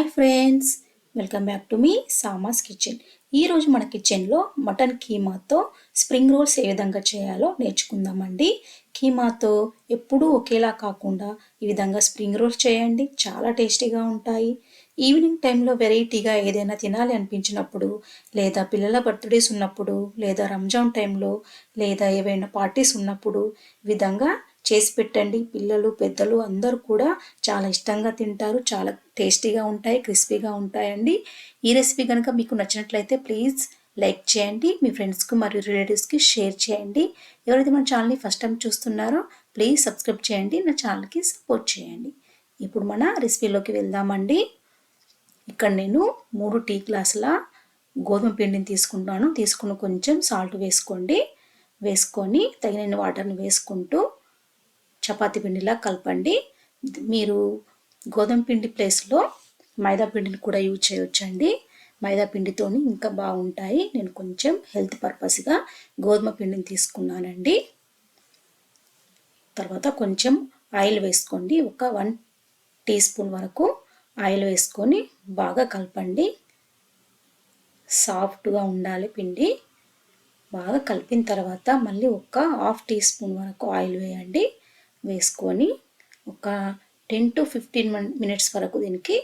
Hi friends, welcome back to మీ సామాస్ kitchen. ఈరోజు మన కిచెన్లో మటన్ కీమాతో స్ప్రింగ్ రోల్స్ ఏ విధంగా చేయాలో నేర్చుకుందామండి. కీమాతో ఎప్పుడూ ఒకేలా కాకుండా ఈ విధంగా స్ప్రింగ్ రోల్స్ చేయండి, చాలా టేస్టీగా ఉంటాయి. ఈవినింగ్ టైంలో వెరైటీగా ఏదైనా తినాలి అనిపించినప్పుడు, లేదా పిల్లల బర్త్డేస్ ఉన్నప్పుడు, లేదా రంజాన్ టైంలో, లేదా ఏవైనా పార్టీస్ ఉన్నప్పుడు ఈ విధంగా చేసి పెట్టండి. పిల్లలు పెద్దలు అందరూ కూడా చాలా ఇష్టంగా తింటారు. చాలా టేస్టీగా ఉంటాయి, క్రిస్పీగా ఉంటాయండి. ఈ రెసిపీ కనుక మీకు నచ్చినట్లయితే ప్లీజ్ లైక్ చేయండి, మీ ఫ్రెండ్స్కి మరియు రిలేటివ్స్కి షేర్ చేయండి. ఎవరైతే మన ఛానల్ని ఫస్ట్ టైం చూస్తున్నారో ప్లీజ్ సబ్స్క్రైబ్ చేయండి, నా ఛానల్కి సపోర్ట్ చేయండి. ఇప్పుడు మన రెసిపీలోకి వెళ్దామండి. ఇక్కడ నేను 3 టీ గ్లాసుల గోధుమ పిండిని తీసుకుని కొంచెం సాల్ట్ వేసుకొని తగినన్ని వాటర్ని వేసుకుంటూ చపాతీ పిండిలా కలపండి. మీరు గోధుమ పిండి ప్లేస్లో మైదా పిండిని కూడా యూజ్ చేయొచ్చండి. మైదా పిండితోని ఇంకా బాగుంటాయి. నేను కొంచెం హెల్త్ పర్పస్గా గోధుమ పిండిని తీసుకున్నానండి. తర్వాత కొంచెం ఆయిల్ వేసుకోండి. ఒక 1 టీ స్పూన్ వరకు ఆయిల్ వేసుకొని బాగా కలపండి. సాఫ్ట్గా ఉండాలి పిండి. బాగా కలిపిన తర్వాత మళ్ళీ ఒక 1/2 టీ స్పూన్ వరకు ఆయిల్ వేయండి. వేసుకొని ఒక 10 to 15 మినిట్స్ వరకు దీనికి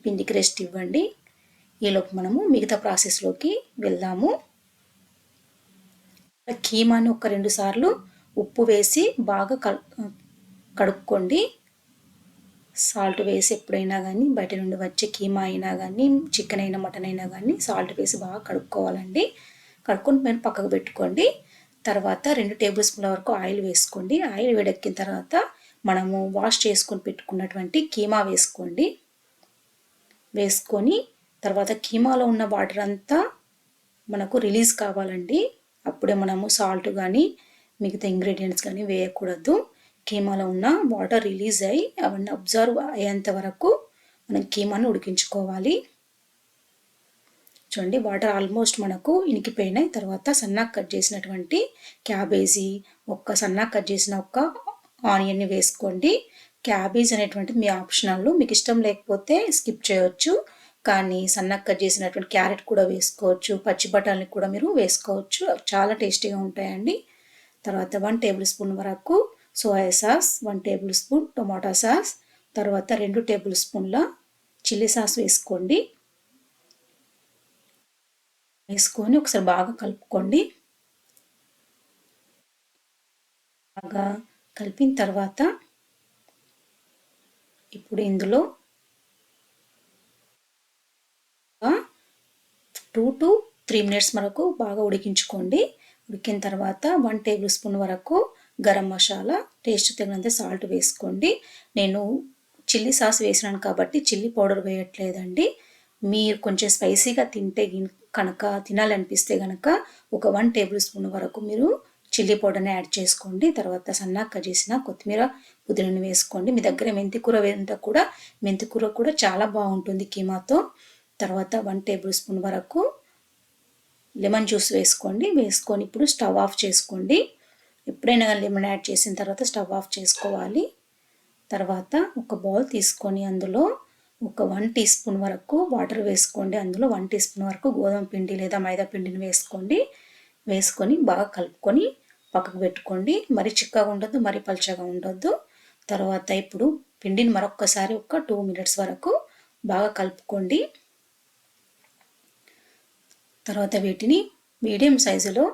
పిండికి రెస్ట్ ఇవ్వండి. ఈలోపు మనము మిగతా ప్రాసెస్లోకి వెళ్దాము. కీమాని ఒక 2 సార్లు ఉప్పు వేసి బాగా కడుక్కోండి. సాల్ట్ వేసి ఎప్పుడైనా కానీ బయట నుండి వచ్చే కీమా అయినా కానీ చికెన్ అయినా మటన్ అయినా కానీ సాల్ట్ వేసి బాగా కడుక్కోవాలండి. కడుక్కొని మీరు పక్కకు పెట్టుకోండి. తర్వాత 2 టేబుల్ స్పూన్ల వరకు ఆయిల్ వేసుకోండి. ఆయిల్ వేడెక్కిన తర్వాత మనము వాష్ చేసుకొని పెట్టుకున్నటువంటి కీమా వేసుకోండి. వేసుకొని తర్వాత కీమాలో ఉన్న వాటర్ అంతా మనకు రిలీజ్ కావాలండి. అప్పుడే మనము సాల్ట్ కానీ మిగతా ఇంగ్రీడియంట్స్ కానీ వేయకూడదు. కీమాలో ఉన్న వాటర్ రిలీజ్ అయ్యి అవన్నీ అబ్జర్వ్ అయ్యేంత వరకు మనం కీమాను ఉడికించుకోవాలి. చూడండి, వాటర్ ఆల్మోస్ట్ మనకు ఇనికిపోయినాయి. తర్వాత సన్నగా కట్ చేసినటువంటి క్యాబేజీ, సన్నగా కట్ చేసిన ఆనియన్ని వేసుకోండి. క్యాబేజ్ అనేటువంటి మీ ఆప్షనల్, మీకు ఇష్టం లేకపోతే స్కిప్ చేయవచ్చు. కానీ సన్నగా కట్ చేసినటువంటి క్యారెట్ కూడా వేసుకోవచ్చు, పచ్చి బఠానీని కూడా మీరు వేసుకోవచ్చు. చాలా టేస్టీగా ఉంటాయండి. తర్వాత 1 టేబుల్ స్పూన్ వరకు soya sauce, 1 table spoon tomato sauce, తర్వాత 2 టేబుల్ స్పూన్ల చిల్లీ సాస్ వేసుకోండి. వేసుకొని ఒకసారి బాగా కలుపుకోండి. బాగా కలిపిన తర్వాత ఇప్పుడు ఇందులో 2 to 3 మినిట్స్ వరకు బాగా ఉడికించుకోండి. ఉడికిన తర్వాత 1 టేబుల్ స్పూన్ వరకు గరం మసాలా, టేస్ట్ తగినంత సాల్ట్ వేసుకోండి. నేను చిల్లీ సాస్ వేసినాను కాబట్టి చిల్లీ పౌడర్ వేయట్లేదండి. మీరు కొంచెం స్పైసీగా తినాలనిపిస్తే కనుక ఒక 1 టేబుల్ స్పూన్ వరకు మీరు చిల్లీ పౌడర్ని యాడ్ చేసుకోండి. తర్వాత సన్నగా కట్ చేసిన కొత్తిమీర, పుదీనాని వేసుకోండి. మీ దగ్గర మెంతికూర కూడా చాలా బాగుంటుంది కీమాతో. తర్వాత 1 టేబుల్ స్పూన్ వరకు లెమన్ జ్యూస్ వేసుకోండి. వేసుకొని ఇప్పుడు స్టవ్ ఆఫ్ చేసుకోండి. ఎప్పుడైనా లెమన్ యాడ్ చేసిన తర్వాత స్టవ్ ఆఫ్ చేసుకోవాలి. తర్వాత ఒక బౌల్ తీసుకొని అందులో ఒక 1 టీ స్పూన్ వరకు వాటర్ వేసుకోండి. అందులో 1 టీ స్పూన్ వరకు గోధుమ పిండి లేదా మైదా పిండిని వేసుకొని బాగా కలుపుకొని పక్కకు పెట్టుకోండి. మరి చిక్కగా ఉండొద్దు, మరి పలుచగా ఉండొద్దు. తర్వాత ఇప్పుడు పిండిని మరొక్కసారి ఒక 2 మినిట్స్ వరకు బాగా కలుపుకోండి. తర్వాత వీటిని మీడియం సైజులో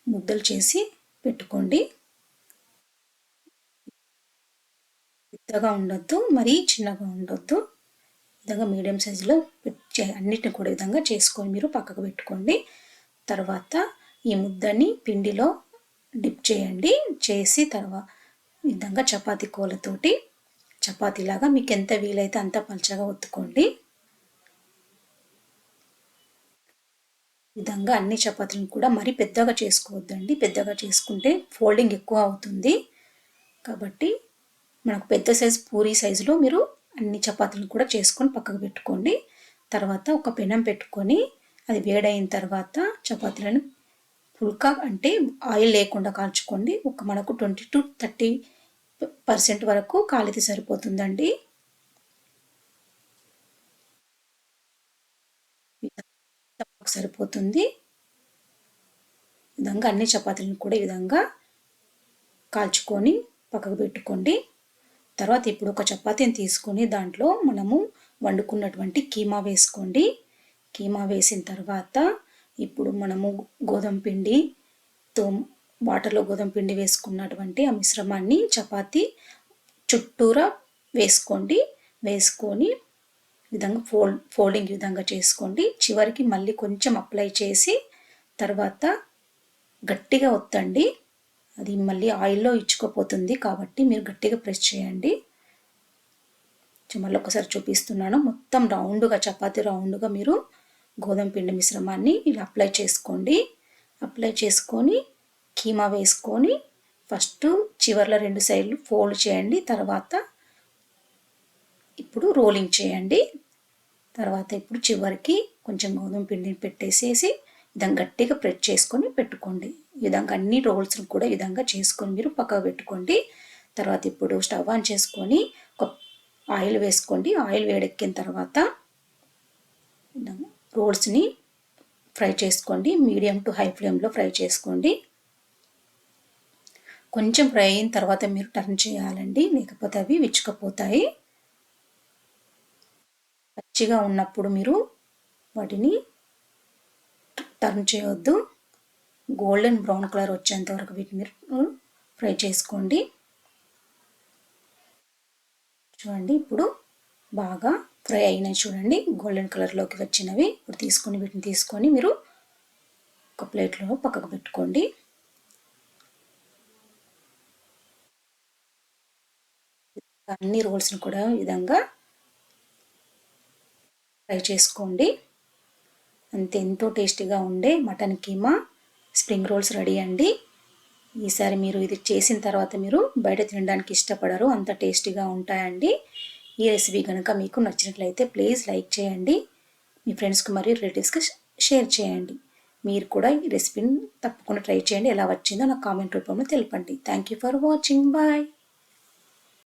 ముద్దలు చేసి పెట్టుకోండి. పెద్దగా ఉండొద్దు, మరీ చిన్నగా ఉండొద్దు. విధంగా మీడియం సైజులో అన్నిటిని కూడా విధంగా చేసుకొని మీరు పక్కకు పెట్టుకోండి. తర్వాత ఈ ముద్దని పిండిలో డిప్ చేయండి. చేసి తర్వాత విధంగా చపాతీ కోలతోటి చపాతీలాగా మీకు ఎంత వీలైతే అంత పలుచగా ఒత్తుకోండి. విధంగా అన్ని చపాతీలను కూడా మరీ పెద్దగా చేసుకోవద్దండి. పెద్దగా చేసుకుంటే ఫోల్డింగ్ ఎక్కువ అవుతుంది. కాబట్టి మనకు పెద్ద సైజు పూరీ సైజులో మీరు అన్ని చపాతీలను కూడా చేసుకొని పక్కకు పెట్టుకోండి. తర్వాత ఒక పెనం పెట్టుకొని అది వేడైన తర్వాత చపాతీలను ఫుల్గా అంటే ఆయిల్ లేకుండా కాల్చుకోండి. మనకు 20 to 30% వరకు కాలితే సరిపోతుందండి. సరిపోతుంది. ఈ విధంగా అన్ని చపాతీలను కూడా ఈ విధంగా కాల్చుకొని పక్కకు పెట్టుకోండి. తర్వాత ఇప్పుడు ఒక చపాతీని తీసుకొని దాంట్లో మనము వండుకున్నటువంటి కీమా వేసుకోండి. కీమా వేసిన తర్వాత ఇప్పుడు మనము గోధుమ పిండితో వాటర్లో గోధుమ పిండి వేసుకున్నటువంటి ఆ మిశ్రమాన్ని చపాతీ చుట్టూరా వేసుకోండి. వేసుకొని విధంగా ఫోల్డింగ్ ఈ విధంగా చేసుకోండి. చివరికి మళ్ళీ కొంచెం అప్లై చేసి తర్వాత గట్టిగా ఒత్తండి. అది మళ్ళీ ఆయిల్లో ఇచ్చుకోపోతుంది కాబట్టి మీరు గట్టిగా ప్రెస్ చేయండి. మళ్ళీ ఒకసారి చూపిస్తున్నాను. మొత్తం రౌండ్గా చపాతీ రౌండ్గా మీరు గోధుమ పిండి మిశ్రమాన్ని ఇలా అప్లై చేసుకోండి. అప్లై చేసుకొని కీమా వేసుకొని ఫస్ట్ చివర్ల 2 సైడ్లు ఫోల్డ్ చేయండి. తర్వాత ఇప్పుడు రోలింగ్ చేయండి. తర్వాత ఇప్పుడు చివరికి కొంచెం గోధుమ పిండిని పెట్టేసేసి విధంగా గట్టిగా ప్రెస్ చేసుకొని పెట్టుకోండి. ఈ విధంగా అన్ని రోల్స్ని కూడా ఈ విధంగా చేసుకొని మీరు పక్కకు పెట్టుకోండి. తర్వాత ఇప్పుడు స్టవ్ ఆన్ చేసుకొని ఒక ఆయిల్ వేసుకోండి. ఆయిల్ వేడెక్కిన తర్వాత రోల్స్ని ఫ్రై చేసుకోండి. మీడియం టు హై ఫ్లేమ్లో ఫ్రై చేసుకోండి. కొంచెం ఫ్రై అయిన తర్వాత మీరు టర్న్ చేయాలండి, లేకపోతే అవి విచ్చుకపోతాయి. పచ్చిగా ఉన్నప్పుడు మీరు వాటిని టర్న్ చేయొద్దు. గోల్డెన్ బ్రౌన్ కలర్ వచ్చేంత వరకు వీటిని మీరు ఫ్రై చేసుకోండి. చూడండి ఇప్పుడు బాగా ఫ్రై అయినాయి. చూడండి గోల్డెన్ కలర్లోకి వచ్చినవి. ఇప్పుడు తీసుకొని వీటిని తీసుకొని మీరు ఒక ప్లేట్లో పక్కకు పెట్టుకోండి. అన్ని రోల్స్ని కూడా ఈ విధంగా ఫ్రై చేసుకోండి. అంతే, ఎంతో టేస్టీగా ఉండే mutton keema spring rolls ready అండి. ఈసారి మీరు ఇది చేసిన తర్వాత మీరు బయట తినడానికి ఇష్టపడరు, అంత టేస్టీగా ఉంటాయండి. ఈ రెసిపీ కనుక మీకు నచ్చినట్లయితే ప్లీజ్ లైక్ చేయండి. మీ ఫ్రెండ్స్కి మరియు రిలేటివ్స్కి షేర్ చేయండి. మీరు కూడా ఈ రెసిపీని తప్పకుండా ట్రై చేయండి. ఎలా వచ్చిందో నాకు కామెంట్ రూపంలో తెలపండి. Thank you for watching. Bye.